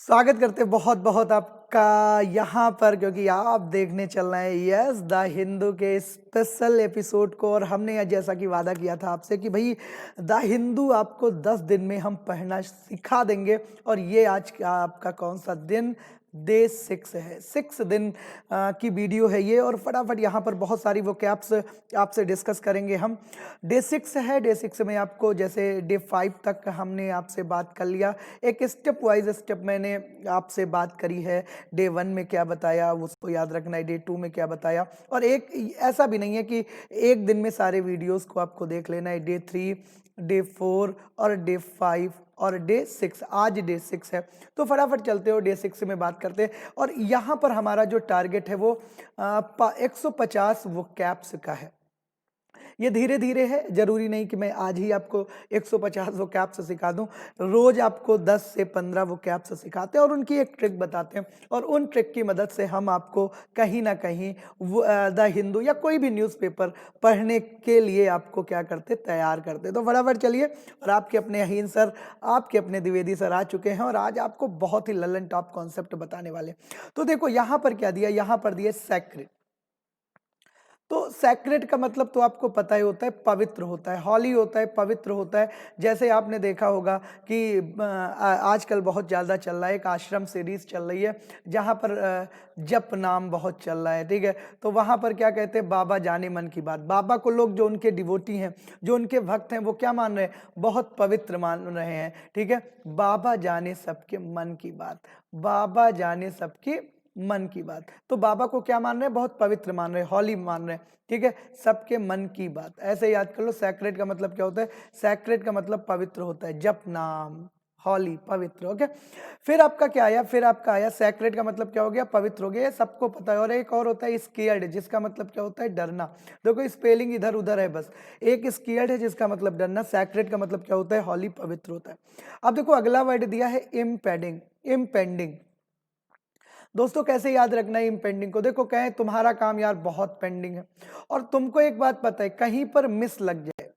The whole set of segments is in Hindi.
स्वागत करते बहुत बहुत आपका यहाँ पर, क्योंकि आप देखने चल रहे हैं यस द हिंदू के स्पेशल एपिसोड को। और हमने यह जैसा कि वादा किया था आपसे कि भाई द हिंदू आपको 10 दिन में हम पढ़ना सिखा देंगे। और ये आज का आपका कौन सा दिन, डे 6 है। 6 दिन की वीडियो है ये। और फटाफट यहाँ पर बहुत सारी वो कैप्स आपसे डिस्कस करेंगे हम। डे 6 है। डे 6 में आपको जैसे डे 5 तक हमने आपसे बात कर लिया, एक स्टेप वाइज स्टेप मैंने आपसे बात करी है। डे 1 में क्या बताया उसको याद रखना है, डे 2 में क्या बताया। और एक ऐसा भी नहीं है कि एक दिन में सारे वीडियोस को आपको देख लेना है। डे 3, डे 4 और डे 5 और डे 6। आज डे 6 है तो फटाफट चलते हो डे 6 में बात करते हैं। और यहाँ पर हमारा जो टारगेट है वो 150 वो कैप्स का है। ये धीरे धीरे है, जरूरी नहीं कि मैं आज ही आपको 150 वो कैप्स सिखा दूं। रोज आपको 10 से 15 वो कैप्स सिखाते हैं और उनकी एक ट्रिक बताते हैं। और उन ट्रिक की मदद से हम आपको कहीं ना कहीं द हिंदू या कोई भी न्यूज़पेपर पढ़ने के लिए आपको क्या करते, तैयार करते। तो फटाफट चलिए। और आपके अपने अहीन सर, आपके अपने द्विवेदी सर आ चुके हैं और आज आपको बहुत ही ललन टॉप कॉन्सेप्ट बताने वाले। तो देखो यहाँ पर क्या दिया, यहाँ पर दिया सैक्रेड। तो सैक्रेड का मतलब तो आपको पता ही होता है, पवित्र होता है। हॉली होता है, पवित्र होता है। जैसे आपने देखा होगा कि आजकल बहुत ज़्यादा चल रहा है, एक आश्रम सीरीज चल रही है जहाँ पर जप नाम बहुत चल रहा है, ठीक है। तो वहाँ पर क्या कहते हैं, बाबा जाने मन की बात। बाबा को लोग जो उनके डिवोटी हैं, जो उनके भक्त हैं, वो क्या मान रहे हैं, बहुत पवित्र मान रहे हैं, ठीक है। बाबा जाने सबके मन की बात, बाबा जाने सबके मन की बात। तो बाबा को क्या मान रहे हैं, बहुत पवित्र मान रहे हैं, हॉली मान रहे हैं, ठीक है। सबके मन की बात, ऐसे याद कर लो। सैक्रेड का मतलब क्या होता है, सैक्रेड का मतलब पवित्र होता है, जप नाम, हॉली, पवित्र, ओके। फिर आपका क्या आया, फिर आपका आया सैक्रेड का मतलब क्या हो गया, पवित्र हो गया, ये सबको पता है। और एक और होता है स्केयर्ड, जिसका मतलब क्या होता है, डरना। देखो स्पेलिंग इधर उधर है बस। एक स्केयर्ड है जिसका मतलब डरना, सैक्रेड का मतलब क्या होता है, हॉली, पवित्र होता है। अब देखो अगला वर्ड दिया है इम्पेडिंग, इम्पेंडिंग। दोस्तों कैसे याद रखना है इम्पेंडिंग को, देखो कहें तुम्हारा काम यार बहुत पेंडिंग है और तुमको एक बात पता है, कहीं पर मिस लग जाए,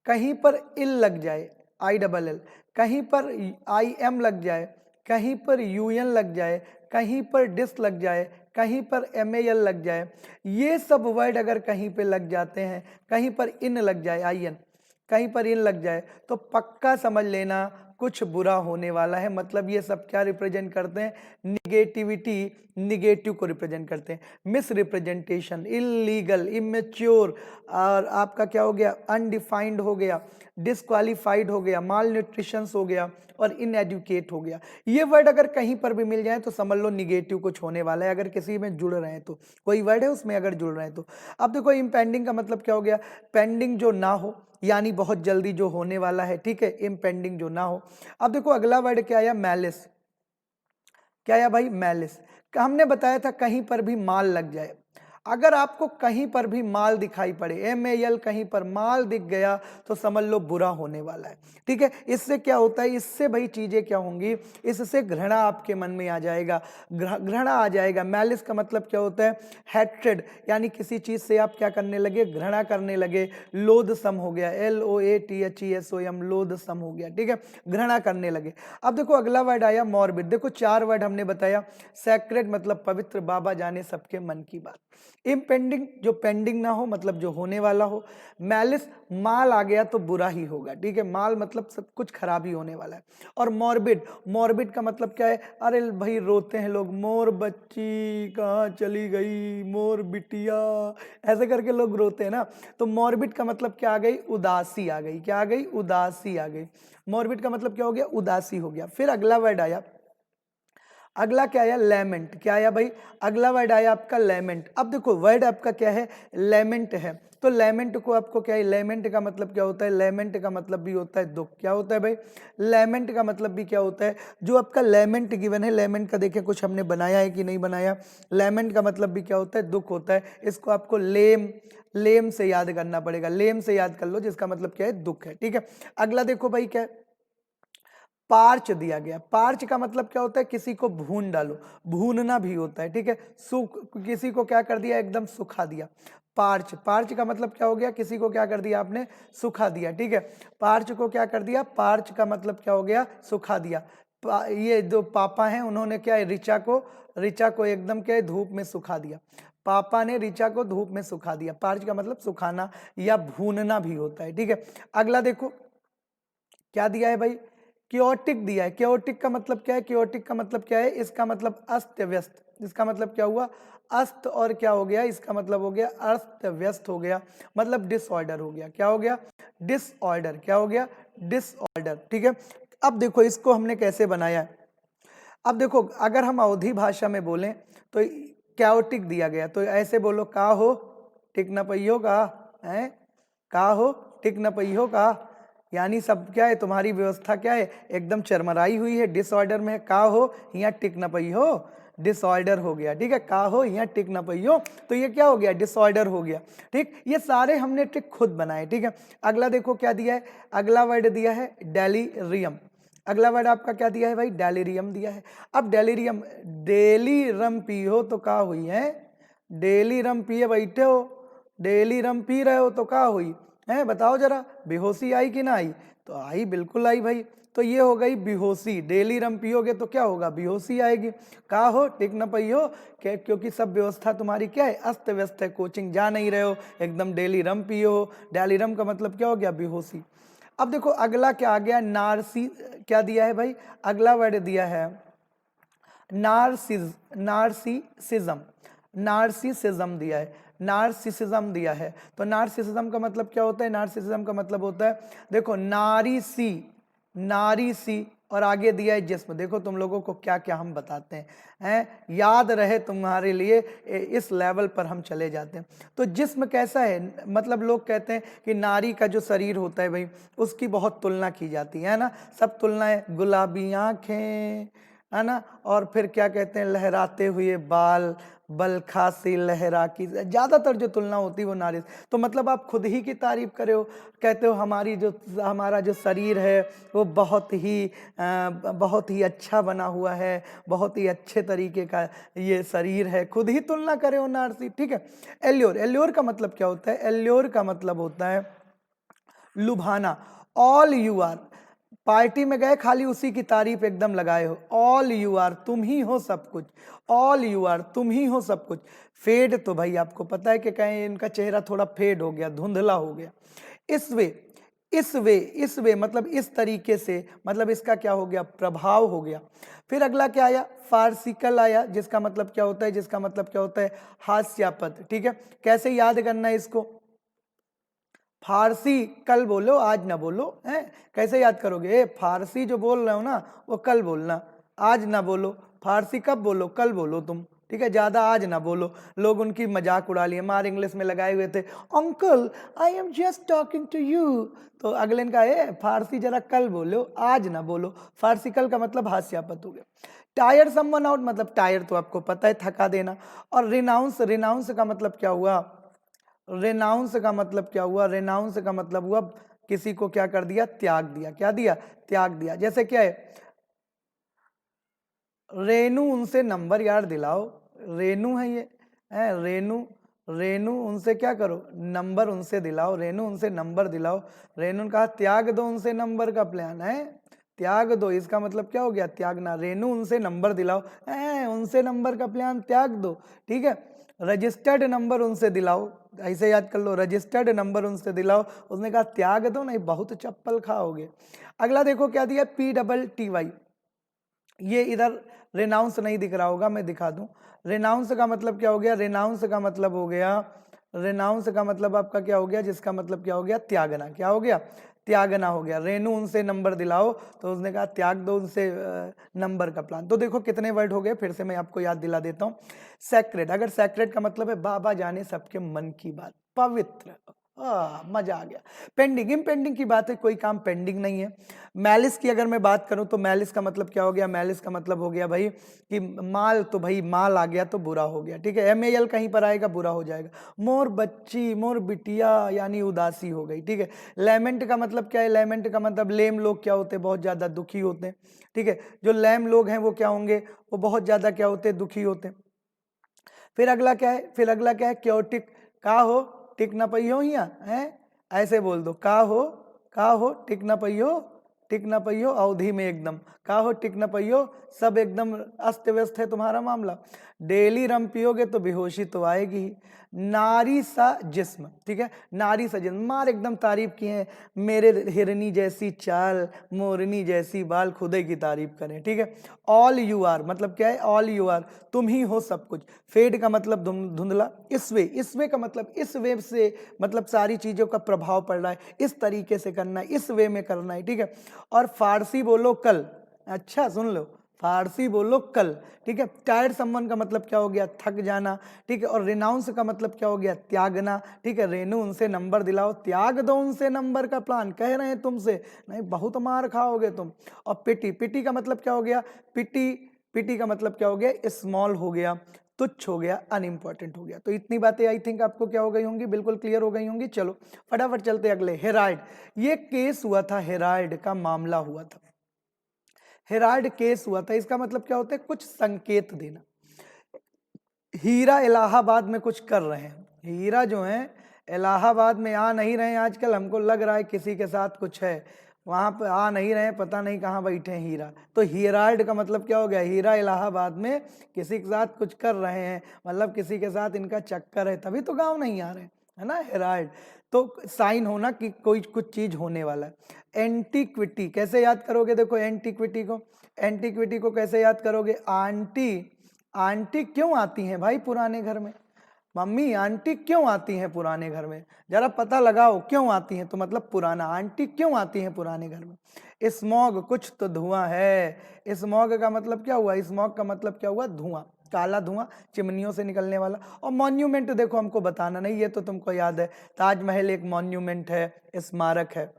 कहीं पर इल लग जाए, आई डबल एल, कहीं पर आई एम लग जाए, कहीं पर यू एन लग जाए, कहीं पर डिस लग जाए, कहीं पर एम ए एल लग जाए, ये सब वर्ड अगर कहीं पे लग जाते हैं, कहीं पर इन लग जाए, आई एन, कहीं पर इन लग जाए, तो पक्का समझ लेना कुछ बुरा होने वाला है। मतलब ये सब क्या रिप्रेजेंट करते हैं, निगेटिविटी, निगेटिव को रिप्रेजेंट करते हैं। मिस रिप्रेजेंटेशन, इलीगल, इमेच्योर, और आपका क्या हो गया, अनडिफाइंड हो गया, डिस्क्वालीफाइड हो गया, माल न्यूट्रिशन हो गया और इनएडुकेट हो गया। ये वर्ड अगर कहीं पर भी मिल जाए तो समझ लो निगेटिव कुछ होने वाला है, अगर किसी में जुड़ रहे हैं तो, कोई वर्ड है उसमें अगर जुड़ रहे हैं तो। अब देखो इम्पेंडिंग का मतलब क्या हो गया, पेंडिंग जो ना हो, यानी बहुत जल्दी जो होने वाला है, ठीक है, इम्पेंडिंग जो ना हो। अब देखो अगला वर्ड क्या आया, मैलिस। क्या आया भाई, मैलिस। हमने बताया था कहीं पर भी माल लग जाए, अगर आपको कहीं पर भी माल दिखाई पड़े, एम ए एल, कहीं पर माल दिख गया तो समझ लो बुरा होने वाला है, ठीक है। इससे क्या होता है, इससे भाई चीजें क्या होंगी, इससे घृणा आपके मन में आ जाएगा, घृणा आ जाएगा। मैलिस का मतलब क्या होता है, हैट्रेड, यानी किसी चीज से आप क्या करने लगे, घृणा करने लगे। लोधसम हो गया, L O A T H E S O M, loathsome हो गया, ठीक है, घृणा करने लगे। अब देखो अगला वर्ड आया मॉर्बिड। देखो 4 वर्ड हमने बताया, सैक्रेड मतलब पवित्र, बाबा जाने सबके मन की बात, इम्पेंडिंग जो पेंडिंग ना हो मतलब जो होने वाला हो, मैलिस माल आ गया तो बुरा ही होगा, ठीक है, माल मतलब सब कुछ खराबी होने वाला है। और मॉर्बिड, मॉर्बिड का मतलब क्या है, अरे भाई रोते हैं लोग, मोर बच्ची कहाँ चली गई, मोर बिटिया, ऐसे करके लोग रोते हैं ना। तो मॉर्बिड का मतलब क्या आ गई, उदासी आ गई, क्या आ गई, उदासी आ गई। मॉर्बिड का मतलब क्या हो गया, उदासी हो गया। फिर अगला वर्ड आया, अगला क्या आया, लेमेंट। क्या आया भाई, अगला वर्ड आया आपका लेमेंट। अब देखो वर्ड आपका क्या है, लेमेंट है। तो लेमेंट को आपको क्या है, लेमेंट का मतलब क्या होता है, लेमेंट का मतलब भी होता है दुख। क्या होता है भाई, लेमेंट का मतलब भी क्या होता है, जो आपका लेमेंट गिवन है, लेमेंट का देखिए कुछ हमने बनाया है कि नहीं बनाया। लेमेंट का मतलब भी क्या होता है, दुख होता है। इसको आपको लेम, लेम से याद करना पड़ेगा, लेम से याद कर लो, जिसका मतलब क्या है, दुख है, ठीक है। अगला देखो भाई क्या है, पार्च दिया गया। पार्च का मतलब क्या होता है, किसी को भून डालो, भूनना भी होता है, ठीक है। सूख, किसी को क्या कर दिया, एकदम सुखा दिया। पार्च, पार्च का मतलब क्या हो गया, किसी को क्या कर दिया आपने, सुखा दिया, ठीक है। पार्च को क्या कर दिया, पार्च का मतलब क्या हो गया, सुखा दिया। पार्च का मतलब क्या हो गया, किसी को क्या कर दिया आपने, सुखा दिया, ठीक है। पार्च का मतलब क्या हो गया, किसी को क्या कर दिया आपने, सुखा दिया, ठीक है। पार्च का मतलब क्या हो गया, सुखा दिया, ठीक है। पार्च का मतलब क्या हो गया, सुखा दिया। ये जो पापा हैं उन्होंने क्या है, ऋचा को एकदम क्या है, धूप में सुखा दिया। पापा ने ऋचा को धूप में सुखा दिया। पार्ज का मतलब सुखाना या भूनना भी होता है, ठीक है। अगला देखो क्या दिया है भाई, क्योटिक दिया है। क्योटिक का मतलब क्या है, क्योटिक का मतलब क्या है, इसका मतलब अस्त व्यस्त। इसका मतलब क्या हुआ, अस्त और क्या हो गया, इसका मतलब हो गया अस्त व्यस्त हो गया, मतलब डिसऑर्डर हो गया। क्या हो गया, डिसऑर्डर। क्या हो गया, डिसऑर्डर, ठीक है। अब देखो इसको हमने कैसे बनाया है। अब देखो अगर हम अवधी भाषा में बोलें तो क्याओटिक दिया गया, तो ऐसे बोलो, का हो टिक न पहियो का है, का हो टिक न पहियो का, यानी सब क्या है, तुम्हारी व्यवस्था क्या है, एकदम चरमराई हुई है, डिसऑर्डर में है। का हो यहाँ टिक न पहियो, डिसऑर्डर हो गया, ठीक है। का हो यहाँ टिक न पहियो, तो ये क्या हो गया, डिसऑर्डर हो गया, ठीक। ये सारे हमने ट्रिक खुद बनाए, ठीक है। अगला देखो क्या दिया है, अगला वर्ड दिया है डेलीरियम। अगला वर्ड आपका क्या दिया है भाई, डेलीरियम दिया है। अब डेलीरियम, डेली रम पियो तो का हुई है, डेली रम पिए बैठे हो, डेली रम पी रहे हो तो का हुई है, बताओ जरा, बेहोशी आई कि ना आई, तो आई, बिल्कुल आई भाई। तो ये हो गई बेहोशी, डेली रम पियोगे तो क्या होगा, बेहोशी आएगी। का हो टिक न पहियो, क्योंकि सब व्यवस्था तुम्हारी क्या है, अस्त व्यस्त है, कोचिंग जा नहीं रहे हो, एकदम डेली रम पियो। डेली रम का मतलब क्या हो गया, बेहोशी। अब देखो अगला क्या आ गया, नारसी, क्या दिया है भाई, अगला वर्ड दिया है नार्सिसिज्म। नार्सिसिज्म दिया है, नार्सिसिज्म दिया है। तो नार्सिसिज्म का मतलब क्या होता है, नार्सिसिज्म का मतलब होता है, देखो नारी सी, नारी सी, और आगे दिया है जिस्म। देखो तुम लोगों को क्या क्या हम बताते हैं, याद रहे तुम्हारे लिए, इस लेवल पर हम चले जाते हैं। तो जिस्म कैसा है, मतलब लोग कहते हैं कि नारी का जो शरीर होता है भाई, उसकी बहुत तुलना की जाती है ना, सब तुलनाएं, गुलाबी आंखें, है ना, और फिर क्या कहते हैं, लहराते हुए बाल, बलखा सी लहरा की, ज्यादातर जो तुलना होती है वो नारी। तो मतलब आप खुद ही की तारीफ करे हो, कहते हो हमारा जो शरीर है वो बहुत ही अच्छा बना हुआ है, बहुत ही अच्छे तरीके का ये शरीर है, खुद ही तुलना करे हो नारसी, ठीक है। एल्योर, एल्योर का मतलब क्या होता है, एल्योर का मतलब होता है लुभाना। ऑल यू आर, पार्टी में गए खाली उसी की तारीफ एकदम लगाए हो, ऑल यू आर, तुम ही हो सब कुछ, ऑल यू आर, तुम ही हो सब कुछ। फेड, तो भाई आपको पता है कि कहीं इनका चेहरा थोड़ा फेड हो गया, धुंधला हो गया। इस वे, इस वे मतलब इस तरीके से, मतलब इसका क्या हो गया, प्रभाव हो गया। फिर अगला क्या आया, फार्सिकल आया, जिसका मतलब क्या होता है, जिसका मतलब क्या होता है, हास्यापद, ठीक है। कैसे याद करना है इसको, फारसी कल बोलो आज ना बोलो, है कैसे याद करोगे, फारसी जो बोल रहे हो ना वो कल बोलना, आज ना बोलो। फारसी कब बोलो, कल बोलो तुम, ठीक है, ज्यादा आज ना बोलो। लोग उनकी मजाक उड़ा लिए, मार इंग्लिश में लगाए हुए थे, uncle I am just talking to you, तो अगले ने कहा फारसी जरा कल बोलो आज ना बोलो। फारसी कल का मतलब हास्यापद हो गया। टायर समवन आउट, मतलब टायर तो आपको पता है, थका देना। और रिनाउंस, रिनाउंस का मतलब क्या हुआ, रेनाउंस का मतलब क्या हुआ, रेनाउंस का मतलब हुआ किसी को क्या कर दिया, त्याग दिया। क्या दिया, त्याग दिया। जैसे क्या है, रेनू उनसे नंबर यार दिलाओ, रेनू है ये, है रेनू, रेनू उनसे क्या करो, नंबर उनसे दिलाओ, रेनू उनसे नंबर दिलाओ। रेनू ने कहा त्याग दो उनसे नंबर का प्लान है, त्याग दो, इसका मतलब क्या हो गया, त्यागना। रेनू उनसे नंबर दिलाओ, उनसे नंबर का प्लान त्याग दो, ठीक है। रजिस्टर्ड नंबर उनसे दिलाओ, ऐसे याद कर लो, रजिस्टर्ड नंबर उनसे दिलाओ। उसने कहा त्याग दो, नहीं बहुत चप्पल खाओगे। अगला देखो क्या दिया, PTTY, ये इधर रेनाउंस नहीं दिख रहा होगा, मैं दिखा दूं। रेनाउंस का मतलब क्या हो गया, रेनाउंस का मतलब हो गया, रेनाउंस का मतलब आपका क्या हो गया, जिसका मतलब क्या हो गया, त्यागना। क्या हो गया, त्यागना हो गया। रेनू उनसे नंबर दिलाओ, तो उसने कहा त्याग दो उनसे नंबर का प्लान। तो देखो कितने वर्ड हो गए, फिर से मैं आपको याद दिला देता हूँ। सैक्रेड, अगर सैक्रेड का मतलब है बाबा जाने सबके मन की बात, पवित्र, मजा आ गया। पेंडिंग, इम्पेंडिंग की बात है, कोई काम पेंडिंग नहीं है। मैलिस की अगर मैं बात करूं तो मैलिस का मतलब क्या हो गया, मैलिस का मतलब हो गया भाई कि माल, तो भाई माल आ गया तो बुरा हो गया, ठीक है। MAL कहीं पर आएगा बुरा हो जाएगा। मोर बच्ची, मोर बिटिया, यानी उदासी हो गई, ठीक है। लेमेंट का मतलब क्या है, लेमेंट का मतलब लेम लोग क्या होते हैं, बहुत ज्यादा दुखी होते हैं, ठीक है। जो लेम लोग हैं वो क्या होंगे, वो बहुत ज्यादा क्या होते हैं, दुखी होते हैं। फिर अगला क्या है, फिर अगला क्या है, क्योटिक, का हो टिक ना पहियो, हिया है, ऐसे बोल दो, का हो टिक ना पहियो, टिक न पहियो अवधि में एकदम, का हो टिक न पहियो, सब एकदम अस्त व्यस्त है तुम्हारा मामला। डेली रम पियोगे तो बेहोशी तो आएगी ही। नारी सा जिस्म, ठीक है, नारी सा जिस्म, मार एकदम तारीफ की है, मेरे हिरनी जैसी चाल, मोरनी जैसी बाल, खुदे की तारीफ करें, ठीक है। ऑल यू आर मतलब क्या है, ऑल यू आर, तुम ही हो सब कुछ। फेड का मतलब धुंधला, इस वे का मतलब इस वे से, मतलब सारी चीजों का प्रभाव पड़ रहा है, इस तरीके से करना है, इस वे में करना है, ठीक है। और फारसी बोलो कल, अच्छा सुन लो, फारसी बोलो कल, ठीक है। टायर्ड समवन का मतलब क्या हो गया, थक जाना, ठीक है। और रिनाउंस का मतलब क्या हो गया, त्यागना, ठीक है। रेनू उनसे नंबर दिलाओ, त्याग दो उनसे नंबर का प्लान, कह रहे हैं तुमसे, नहीं बहुत मार खाओगे तुम। और पिटी, पिटी का मतलब क्या हो गया, पिटी, पिटी का मतलब क्या हो गया, स्मॉल हो गया, तुच्छ हो गया, अनइम्पॉर्टेंट हो गया। तो इतनी बातें आई थिंक आपको क्या हो गई होंगी, बिल्कुल क्लियर हो गई होंगी। चलो फटाफट चलते अगले, हेराल्ड। ये केस हुआ था, हेराल्ड का मामला हुआ था, हेराल्ड केस हुआ था। इसका मतलब क्या होता है, कुछ संकेत देना। हीरा इलाहाबाद में कुछ कर रहे हैं, हीरा जो है इलाहाबाद में आ नहीं रहे हैं आजकल, हमको लग रहा है किसी के साथ कुछ है, वहां पर आ नहीं रहे हैं, पता नहीं कहाँ बैठे हैं हीरा। तो हेराल्ड का मतलब क्या हो गया, हीरा इलाहाबाद में किसी के साथ कुछ कर रहे हैं, मतलब किसी के साथ इनका चक्कर है, तभी तो गांव नहीं आ रहे, है ना, हेराल्ड। तो साइन होना कि कोई कुछ चीज होने वाला है। एंटीक्विटी कैसे याद करोगे, देखो एंटीक्विटी को, एंटीक्विटी को कैसे याद करोगे, आंटी, आंटी क्यों आती हैं भाई पुराने घर में, मम्मी आंटी क्यों आती हैं पुराने घर में, जरा पता लगाओ क्यों आती हैं, तो मतलब पुराना, आंटी क्यों आती हैं पुराने घर में। स्मॉग कुछ तो धुआं है, स्मॉग का मतलब क्या हुआ, स्मॉग का मतलब क्या हुआ, धुआं, काला धुआं चिमनियों से निकलने वाला। और मॉन्यूमेंट देखो हमको बताना नहीं, ये तो तुमको याद है, ताजमहल एक मॉन्यूमेंट है, स्मारक है।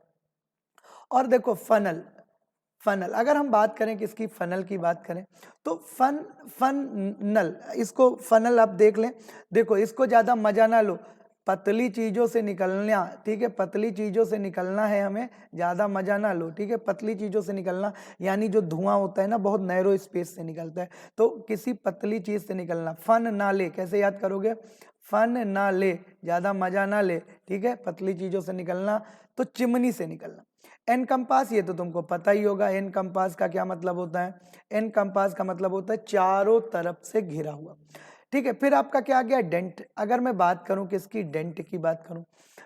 और देखो फनल, फनल अगर हम बात करें किसकी, फनल की बात करें तो फनल, इसको फनल आप देख लें, देखो इसको ज्यादा मजा ना लो, पतली चीजों से निकलना, ठीक है, पतली चीजों से निकलना है हमें, ज्यादा मजा ना लो, ठीक है, पतली चीजों से निकलना, यानी जो धुआं होता है ना बहुत नैरो स्पेस से निकलता है, तो किसी पतली चीज से निकलना। फन ना ले कैसे याद करोगे, फन ना ले, ज्यादा मजा ना ले, ठीक है, पतली चीजों से निकलना, तो चिमनी से निकलना। एनकम्पास ये तो तुमको पता ही होगा, एनकम्पास का क्या मतलब होता है, एनकम्पास का मतलब होता है चारों तरफ से घिरा हुआ, ठीक है। फिर आपका क्या आ गया, डेंट। अगर मैं बात करूं किसकी, डेंट की बात करूं,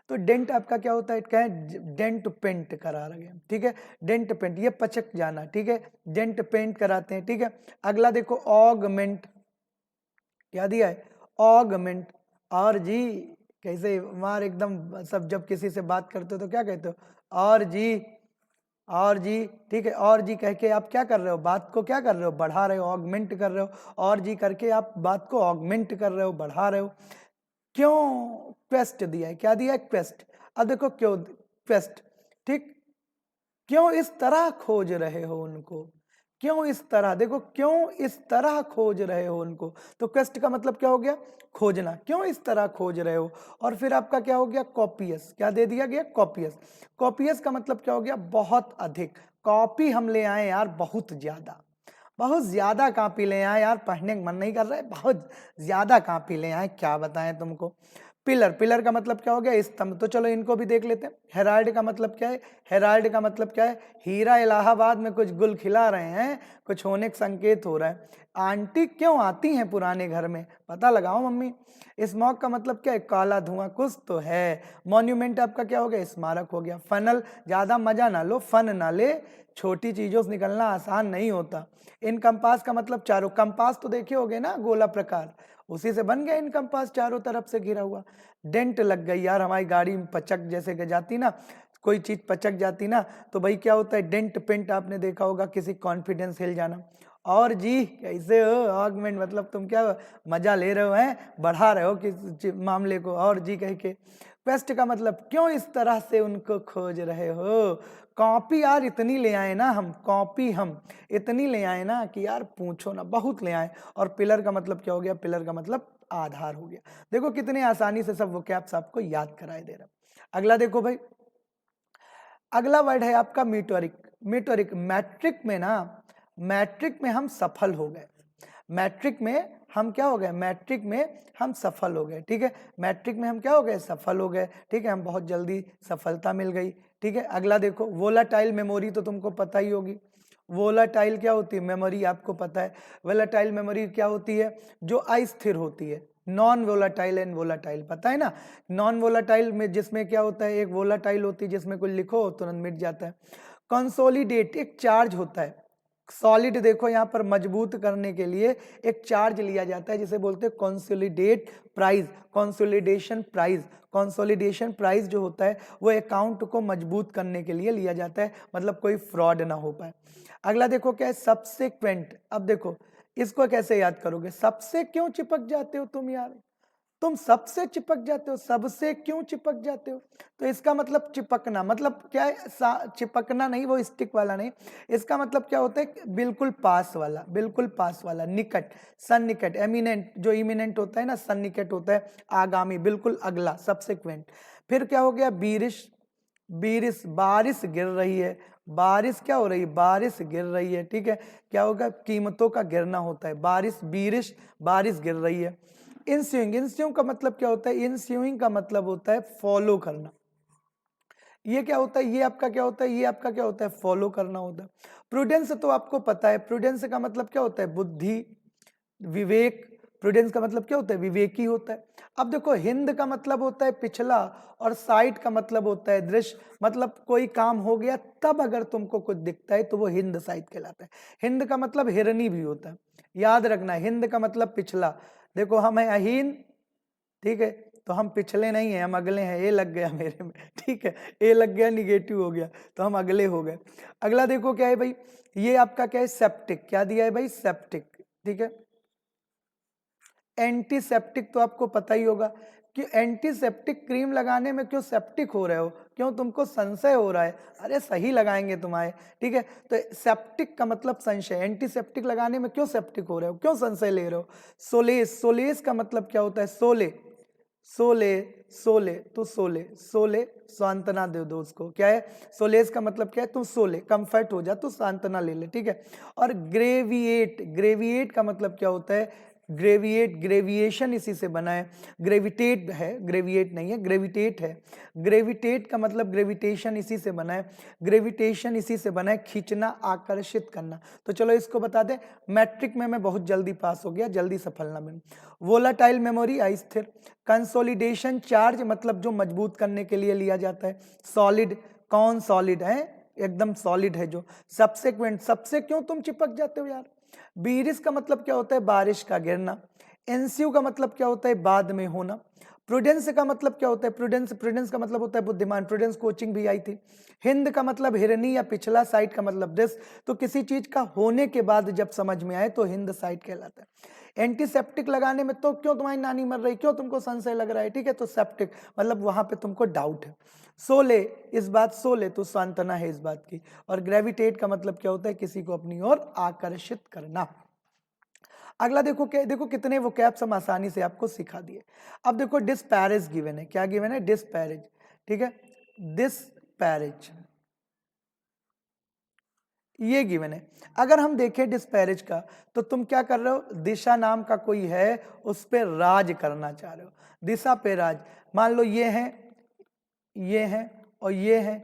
तो डेंट आपका क्या होता है, क्या है, डेंट पेंट करा रहे हैं, ठीक है, डेंट पेंट, ये पचक जाना, ठीक है, डेंट पेंट कराते हैं, ठीक है। अगला देखो ऑगमेंट, क्या दिया है, ऑगमेंट, और जी कैसे मार एकदम, सब जब किसी से बात करते हो तो क्या कहते हो, और जी, और जी, ठीक है, और जी कह के आप क्या कर रहे हो, बात को क्या कर रहे हो, बढ़ा रहे हो, ऑगमेंट कर रहे हो, और जी करके आप बात को ऑगमेंट कर रहे हो, बढ़ा रहे हो। क्यों, क्वेस्ट दिया है, क्या दिया है, क्वेस्ट। अब देखो क्यों क्वेस्ट, ठीक, क्यों इस तरह खोज रहे हो उनको, क्यों इस तरह, देखो क्यों इस तरह खोज रहे हो उनको, तो क्वेस्ट का मतलब क्या हो गया, खोजना, क्यों इस तरह खोज रहे हो। और फिर आपका क्या हो गया, कॉपियस, क्या दे दिया गया, कॉपियस। कॉपियस का मतलब क्या हो गया, बहुत अधिक, कॉपी हम ले आए यार बहुत ज्यादा, बहुत ज्यादा कॉपी ले आए यार, पढ़ने का मन नहीं कर रहा है, बहुत ज्यादा कॉपी ले आए, क्या बताएं तुमको। पिलर, पिलर का मतलब क्या हो गया, स्तंभ, तो चलो इनको भी देख लेते हैं। हेराल्ड का मतलब क्या है, हेराल्ड का मतलब क्या है, हीरा इलाहाबाद में कुछ गुल खिला रहे हैं, कुछ होने का संकेत हो रहा है। आंटी क्यों आती हैं पुराने घर में, पता लगाओ मम्मी। स्मॉग का मतलब क्या है, काला धुआं, कुछ तो है। मॉन्यूमेंट आपका क्या हो गया, स्मारक हो गया। फनल, ज्यादा मजा ना लो, फन ना ले, छोटी चीजों से निकलना आसान नहीं होता। इन कंपास का मतलब चारों, कंपास तो देखे होगे ना, गोला प्रकार, उसी से बन गया इन कंपास, चारों तरफ से घिरा हुआ। डेंट लग गई यार, हमारी गाड़ी में पचक जैसे जाती ना, कोई चीज पचक जाती ना, तो भाई क्या होता है, डेंट पेंट आपने देखा होगा, किसी कॉन्फिडेंस हिल जाना। और जी कैसे हो, आर्गुमेंट मतलब तुम क्या मजा ले रहे हो, हैं बढ़ा रहे हो किस मामले को, और जी कह के। क्वेस्ट का मतलब क्यों इस तरह से उनको खोज रहे हो। कॉपी यार इतनी ले आए ना हम, कॉपी हम इतनी ले आए ना कि यार पूछो ना, बहुत ले आए। और पिलर का मतलब क्या हो गया, पिलर का मतलब आधार हो गया। देखो कितने आसानी से सब वोकैब्स आपको याद कराए दे रहा। अगला देखो भाई, अगला वर्ड है आपका मीटोरिक। मीटोरिक, मैट्रिक में ना, मैट्रिक में हम सफल हो गए, मैट्रिक में हम क्या हो गए, मैट्रिक में हम सफल हो गए, ठीक है, मैट्रिक में हम क्या हो गए, सफल हो गए, ठीक है, हम बहुत जल्दी सफलता मिल गई, ठीक है। अगला देखो वोलाटाइल मेमोरी, तो तुमको पता ही होगी। वोलाटाइल क्या होती है? मेमोरी आपको पता है। वोलाटाइल मेमोरी क्या होती है? जो अस्थिर होती है। नॉन वोलाटाइल एंड वोलाटाइल पता है ना। नॉन वोलाटाइल में जिसमें क्या होता है, एक वोलाटाइल होती है जिसमें कुछ लिखो तुरंत मिट जाता है। कंसोलिडेट एक चार्ज होता है। सॉलिड देखो यहाँ पर मजबूत करने के लिए एक चार्ज लिया जाता है जिसे बोलते हैं consolidate price, consolidation price. Consolidation price जो होता है वो अकाउंट को मजबूत करने के लिए लिया जाता है, मतलब कोई फ्रॉड ना हो पाए। अगला देखो क्या है, सबसेक्वेंट। अब देखो इसको कैसे याद करोगे? सबसे क्यों चिपक जाते हो तुम यार? तुम सबसे चिपक जाते हो, सबसे क्यों चिपक जाते हो? तो इसका मतलब चिपकना, मतलब क्या है? चिपकना नहीं, वो स्टिक वाला नहीं। इसका मतलब क्या होता है? बिल्कुल पास वाला, बिल्कुल पास वाला, निकट, सन्निकट, एमिनेंट। जो इमिनेंट होता है ना, सन्निकट होता है आगामी, बिल्कुल अगला, सबसेक्वेंट। फिर क्या हो गया? बीरिश। बीरिश बारिश गिर रही है, बारिश क्या हो रही है? बारिश गिर रही है, ठीक है। क्या होगा? कीमतों का गिरना होता है। बारिश, बीरिश, बारिश गिर रही है। इंस्यूइंग, इंस्यूइंग का मतलब क्या होता है? इंस्यूइंग का मतलब होता है फॉलो करना। ये क्या होता है? ये आपका क्या होता है? ये आपका क्या होता है? फॉलो करना होता है। प्रूडेंस तो आपको पता है, प्रूडेंस का मतलब क्या होता है? बुद्धि, विवेक। प्रूडेंस का मतलब क्या होता है? विवेकी होता है। अब देखो हिंद का मतलब होता है पिछला, और साइड का मतलब होता है दृश्य। मतलब कोई काम हो गया तब अगर तुमको कुछ दिखता है तो वो हिंद साइड कहलाता है। हिंद का मतलब हिरनी भी होता है, याद रखना। हिंद का मतलब पिछला। देखो हम है अहीन, ठीक है, तो हम पिछले नहीं है, हम अगले हैं। ए लग गया मेरे में, ठीक है, ए लग गया, निगेटिव हो गया, तो हम अगले हो गए। अगला देखो क्या है भाई, ये आपका क्या है? सेप्टिक। क्या दिया है भाई? सेप्टिक, ठीक है। एंटीसेप्टिक तो आपको पता ही होगा कि एंटीसेप्टिक क्रीम लगाने में क्यों सेप्टिक हो रहे हो, क्यों तुमको संशय हो रहा है? अरे सही लगाएंगे तुम्हारे, ठीक है। तो सेप्टिक का मतलब संशय, एंटीसेप्टिक लगाने में क्यों सेप्टिक हो रहे हो, क्यों संशय ले रहे हो? सोलेस, सोलेस का मतलब क्या होता है? सोले, सोले, सोले, तो सोले, सोले सांत्वना दे दो उसको। क्या है? सोलेस का मतलब क्या है? तू सोले, कंफर्ट हो जा, तू सांत्वना ले ले, ठीक है। और ग्रेविएट, ग्रेविएट का मतलब क्या होता है? ग्रेविएट, ग्रेविएशन इसी से बना है। ग्रेविटेट है, ग्रेविएट नहीं है, ग्रेविटेट है। ग्रेविटेट का मतलब ग्रेविटेशन इसी से बना है। ग्रेविटेशन इसी से बना है, खींचना, आकर्षित करना। तो चलो इसको बता दें। मैट्रिक में मैं बहुत जल्दी पास हो गया, जल्दी सफल ना बन। वोलाटाइल मेमोरी, अस्थिर। कंसोलिडेशन चार्ज मतलब जो मजबूत करने के लिए लिया जाता है। सॉलिड, कौन सॉलिड है? एकदम सॉलिड है जो। सबसेक्वेंट, सबसे क्यों तुम चिपक जाते हो यार? बीरिस का मतलब क्या होता है? बारिश का गिरना। एनसीयू का मतलब क्या होता है? बाद में होना। प्रूडेंस का मतलब क्या होता है? प्रूडेंस, प्रूडेंस का मतलब होता है बुद्धिमान। प्रूडेंस कोचिंग भी आई थी। हिंद का मतलब हिरनी या पिछला, साइड का मतलब दिस। तो किसी चीज का होने के बाद जब समझ में आए तो हिंद साइड कहलाता है। एंटीसेप्टिक लगाने में तो क्यों तुम्हारी नानी मर रही, क्यों तुमको संशय लग रहा है, ठीक है, तो सेप्टिक मतलब वहां पे तुमको डाउट है। सोले, इस बात सोले तो सांत्वना है इस बात की। और ग्रेविटेट का मतलब क्या होता है? किसी को अपनी ओर आकर्षित करना। अगला देखो क्या, देखो कितने वो कैप्स हम आसानी से आपको सिखा दिए। अब देखो डिस्पैरेज गिवन है। क्या गिवन है? डिस्पैरेज, ठीक है, डिस्पैरेज ये गिवन है। अगर हम देखें डिस्पैरेज का, तो तुम क्या कर रहे हो? दिशा नाम का कोई है, उस पर राज करना चाह रहे हो, दिशा पे राज। मान लो ये है, ये है और ये है,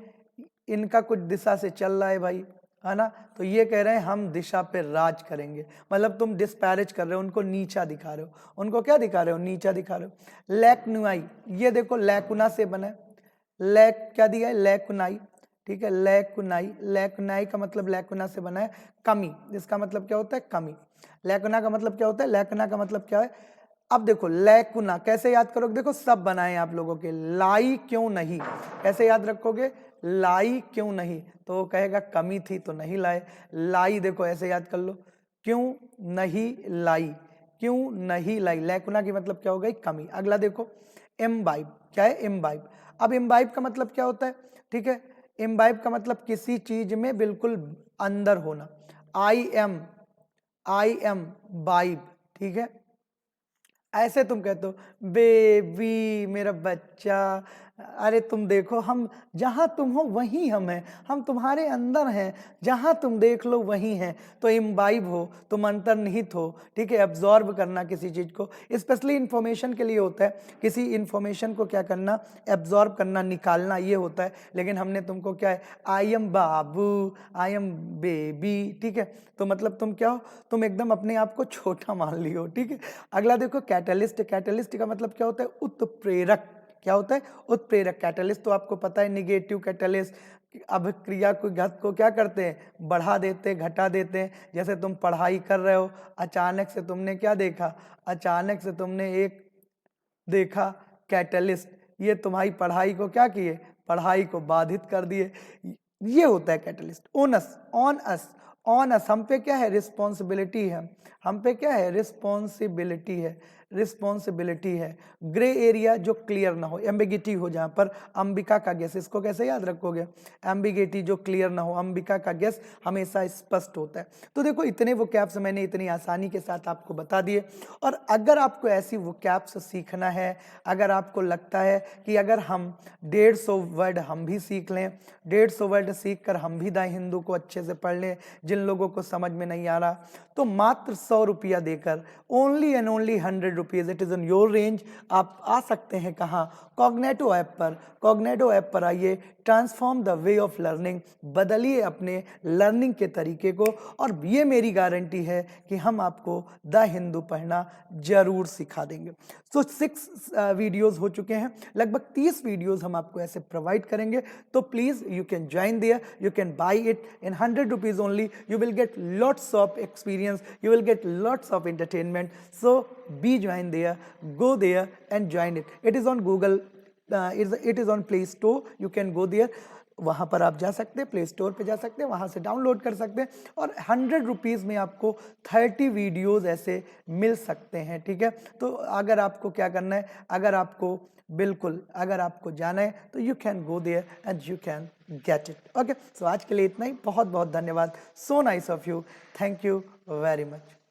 इनका कुछ दिशा से चल रहा है भाई, है ना। तो ये कह रहे हैं हम दिशा पे राज करेंगे, मतलब तुम डिस्पैरेज कर रहे हो, उनको नीचा दिखा रहे हो। उनको क्या दिखा रहे हो? नीचा दिखा रहे हो। लैक्नुआई, ये देखो लैकुना से बना है। लैक क्या दिया है? लैकुनाई, ठीक है, लैकुनाई। लैकुनाई का मतलब लैकुना से बना है, कमी। इसका मतलब क्या होता है? कमी। लैकुना का मतलब क्या होता है? लैकुना का मतलब क्या है? अब देखो लैकुना कैसे याद करोगे? देखो सब बनाए आप लोगों के। लाई क्यों नहीं, कैसे याद रखोगे? लाई क्यों नहीं, तो वो कहेगा कमी थी तो नहीं लाए। लाई देखो ऐसे याद कर लो, क्यों नहीं लाई, क्यों नहीं लाई। लैकुना की मतलब क्या हो गई? कमी। अगला देखो इम्बाइब, क्या है? इम्बाइब। अब इम्बाइब का मतलब क्या होता है? ठीक है, इम्बाइब का मतलब किसी चीज में बिल्कुल अंदर होना। आई एम बाइब, ठीक है। ऐसे तुम कहते हो बेबी, मेरा बच्चा, अरे तुम देखो, हम जहाँ तुम हो वहीं हम हैं, हम तुम्हारे अंदर हैं, जहाँ तुम देख लो वहीं हैं। तो इम्बाइब हो, तुम अंतर्निहित हो, ठीक है। एब्जॉर्ब करना किसी चीज़ को स्पेशली इंफॉर्मेशन के लिए होता है, किसी इंफॉर्मेशन को क्या करना, एब्जॉर्ब करना, निकालना, ये होता है। लेकिन हमने तुमको क्या है, I am Babu, I am baby, ठीक है। तो मतलब तुम क्या हो, तुम एकदम अपने आप को छोटा मान लियो, ठीक है। अगला देखो कैटलिस्ट। कैटलिस्ट का मतलब क्या होता है, उत्प्रेरक। क्या होता है, उत्प्रेरक। कैटलिस्ट तो आपको पता है, निगेटिव कैटलिस्ट अभिक्रिया को घट को क्या करते हैं, बढ़ा देते हैं, घटा देते हैं। जैसे तुम पढ़ाई कर रहे हो, अचानक से तुमने क्या देखा, अचानक से तुमने एक देखा कैटलिस्ट, ये तुम्हारी पढ़ाई को क्या किए, पढ़ाई को बाधित कर दिए। ये होता है catalyst. Onus, on us, on us, हम पे क्या है, रिस्पॉन्सिबिलिटी है, हम पे क्या है, रिस्पॉन्सिबिलिटी है, रिस्पॉन्सिबिलिटी है। ग्रे एरिया जो क्लियर ना हो, एम्बिगिटी हो, जहां पर अंबिका का गेस, इसको कैसे याद रखोगे, एम्बिगिटी जो क्लियर ना हो, अंबिका का गेस हमेशा स्पष्ट होता है। तो देखो इतने वो कैप्स मैंने इतनी आसानी के साथ आपको बता दिए। और अगर आपको ऐसी वो कैप्स सीखना है, अगर आपको लगता है कि अगर हम 150 वर्ड हम भी सीख लें, 150 वर्ड सीख कर हम भी द हिंदू को अच्छे से पढ़ लें, जिन लोगों को समझ में नहीं आ रहा, तो मात्र 100 रुपया देकर, only and only 100 rupees, it is in your range. आप आ सकते हैं कहाँ, कॉग्नेटो ऐप पर। कॉग्नेटो ऐप पर आइए, transform the way of learning, बदलिए अपने लर्निंग के तरीके को। और ये मेरी गारंटी है कि हम आपको द हिंदू पढ़ना जरूर सिखा देंगे। तो 6 वीडियोस हो चुके हैं, लगभग 30 वीडियोस हम आपको ऐसे प्रोवाइड करेंगे। तो please you can join there, you can buy it in 100 rupees only, you will get lots of experience, you will get lots of entertainment. So be join there, go there and join it. It is on Google, it is on Play Store, you can go there, वहाँ पर आप जा सकते हैं, प्ले स्टोर पे जा सकते हैं, वहाँ से डाउनलोड कर सकते हैं। और 100 रुपीज़ में आपको 30 वीडियोज़ ऐसे मिल सकते हैं, ठीक है। तो अगर आपको क्या करना है, अगर आपको बिल्कुल अगर आपको जाना है तो you can go there and you can get it. Okay, so आज के लिए इतना ही, बहुत बहुत धन्यवाद। So nice of you, thank you very much.